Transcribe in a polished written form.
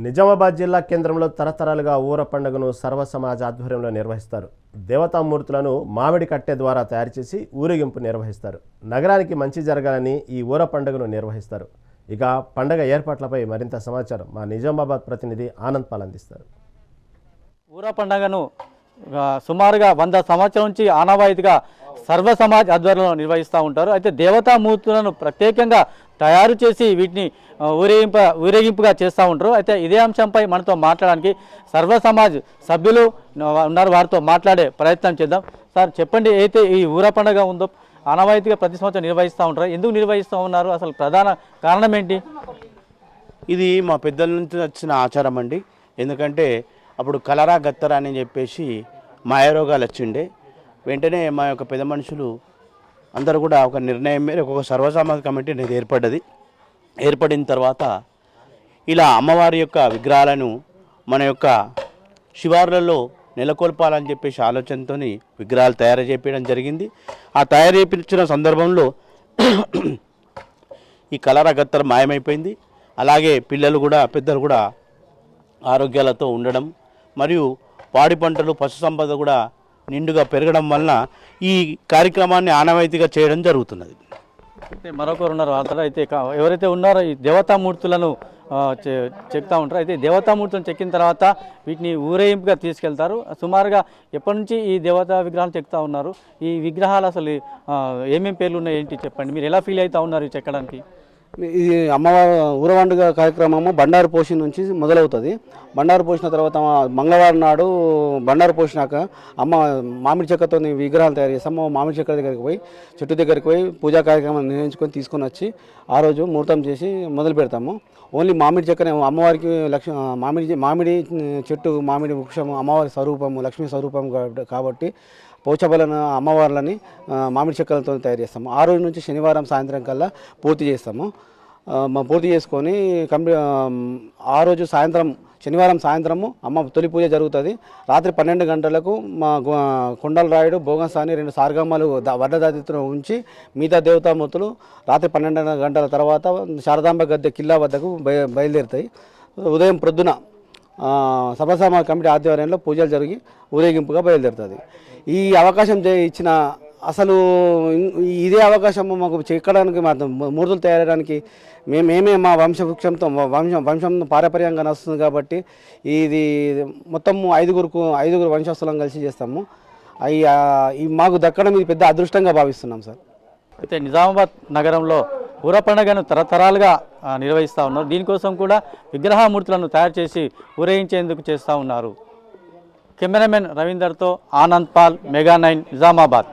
నిజామాబాద్ జిల్లా కేంద్రంలో తరతరాలుగా ఊర పండుగను సర్వ సమాజ్ ఆధ్వర్యంలో నిర్వహిస్తారు. దేవతామూర్తులను మామిడి కట్టె ద్వారా తయారు చేసి ఊరేగింపు నిర్వహిస్తారు. నగరానికి మంచి జరగాలని ఈ ఊర పండుగను నిర్వహిస్తారు. ఇక పండుగ ఏర్పాట్లపై మరింత సమాచారం మా నిజామాబాద్ ప్రతినిధి ఆనంద్ పాల్ అందిస్తారు. ఊర పండుగను సుమారుగా 100 సంవత్సరాల నుంచి ఆనవాయితీగా సర్వ సమాజ్ ఆధ్వర్యంలో నిర్వహిస్తూ ఉంటారు. అయితే దేవతామూర్తులను ప్రత్యేకంగా తయారు చేసి వీటిని ఊరేగింపుగా చేస్తూ ఉంటారు. అయితే ఇదే అంశంపై మనతో మాట్లాడడానికి సర్వ సమాజ్ సభ్యులు ఉన్నారు, వారితో మాట్లాడే ప్రయత్నం చేద్దాం. సార్ చెప్పండి, అయితే ఈ ఊర పండుగ ఉందో ఆనవాయితీగా ప్రతి సంవత్సరం నిర్వహిస్తూ ఉంటారు, ఎందుకు నిర్వహిస్తూ ఉన్నారు, అసలు ప్రధాన కారణం ఏంటి? ఇది మా పెద్దల నుంచి వచ్చిన ఆచారం అండి. ఎందుకంటే అప్పుడు కలరా గత్తరా అని చెప్పేసి మాయరోగాలు వచ్చిండే వెంటనే మా యొక్క పెద్ద మనుషులు అందరూ కూడా ఒక నిర్ణయం మేరకు ఒక సర్వసమాజ కమిటీ అనేది ఏర్పడిన తర్వాత ఇలా అమ్మవారి యొక్క విగ్రహాలను మన యొక్క శివార్లలో నెలకొల్పాలని చెప్పేసి ఆలోచనతో విగ్రహాలు తయారు చేయించడం జరిగింది. ఆ తయారు చేయించిన సందర్భంలో ఈ కలరా గత్తర మాయమైపోయింది. అలాగే పిల్లలు కూడా పెద్దలు కూడా ఆరోగ్యాలతో ఉండడం మరియు పాడి పంటలు పశు సంపద కూడా నిండుగా పెరగడం వలన ఈ కార్యక్రమాన్ని ఆనవాయితీగా చేయడం జరుగుతున్నది. అయితే మరొకరు ఉన్నారు, వాళ్ళతో అయితే ఎవరైతే ఉన్నారో ఈ దేవతామూర్తులను చెక్తూ ఉంటారు. అయితే దేవతామూర్తులను చెక్కిన తర్వాత వీటిని ఊరేగింపుగా తీసుకెళ్తారు. సుమారుగా ఎప్పటి నుంచి ఈ దేవతా విగ్రహాలు చెక్తూ ఉన్నారు? ఈ విగ్రహాలు అసలు ఏమేమి పేర్లు ఉన్నాయి ఏంటి చెప్పండి, మీరు ఎలా ఫీల్ అవుతూ ఉన్నారు చెక్కడానికి? ఈ అమ్మవారి ఊరవండుగ కార్యక్రమము బండారు పోషి నుంచి మొదలవుతుంది. బండారు పోసిన తర్వాత మంగళవారం నాడు బండారు పోసినాక అమ్మ మామిడి చెక్కతో విగ్రహాలు తయారు చేస్తాము. మామిడి చెక్క దగ్గరికి పోయి చెట్టు దగ్గరికి పోయి పూజా కార్యక్రమం నిర్వహించుకొని తీసుకొని వచ్చి ఆ రోజు ముహూర్తం చేసి మొదలు పెడతాము. ఓన్లీ మామిడి చెక్కనే అమ్మవారికి మామిడి చెట్టు మామిడి వృక్షము అమ్మవారి స్వరూపము లక్ష్మీ స్వరూపం కాబట్టి పోచబలన అమ్మవార్లని మామిడి చెక్కలతో తయారు చేస్తాము. ఆ రోజు నుంచి శనివారం సాయంత్రం కల్లా పూర్తి చేస్తాము. పూర్తి చేసుకొని ఆ రోజు సాయంత్రం శనివారం సాయంత్రము అమ్మ తొలి పూజ జరుగుతుంది. రాత్రి 12 గంటలకు మా కొండల రాయుడు భోగంసాని 2 సార్గమ్మలు వడ్డదాతితో ఉంచి మిగతా దేవతామూర్తులు రాత్రి 12 గంటల తర్వాత శారదాంబ గద్దె కిల్లా వద్దకు బయలుదేరుతాయి. ఉదయం ప్రొద్దున సభాసమా కమిటీ ఆధ్వర్యంలో పూజలు జరిగి ఊరేగింపుగా బయలుదేరుతుంది. ఈ అవకాశం ఇచ్చిన అసలు ఇదే అవకాశం మాకు చెక్కడానికి మా మూర్తులు తయారడానికి మేమే మా వంశవృక్షంతో వంశం పారపర్యంగా నడుస్తుంది కాబట్టి ఇది మొత్తం ఐదుగురు వంశస్థులను కలిసి చేస్తాము. మాకు దక్కడం ఇది పెద్ద అదృష్టంగా భావిస్తున్నాం సార్. అయితే నిజామాబాద్ నగరంలో ఊర పండుగను తరతరాలుగా నిర్వహిస్తూ ఉన్నారు. దీనికోసం కూడా విగ్రహమూర్తులను తయారు చేసి ఊరేగించేందుకు చేస్తూ ఉన్నారు. కెమెరామెన్ రవీందర్తో ఆనంద్ పాల్, మెగా 9 నిజామాబాద్.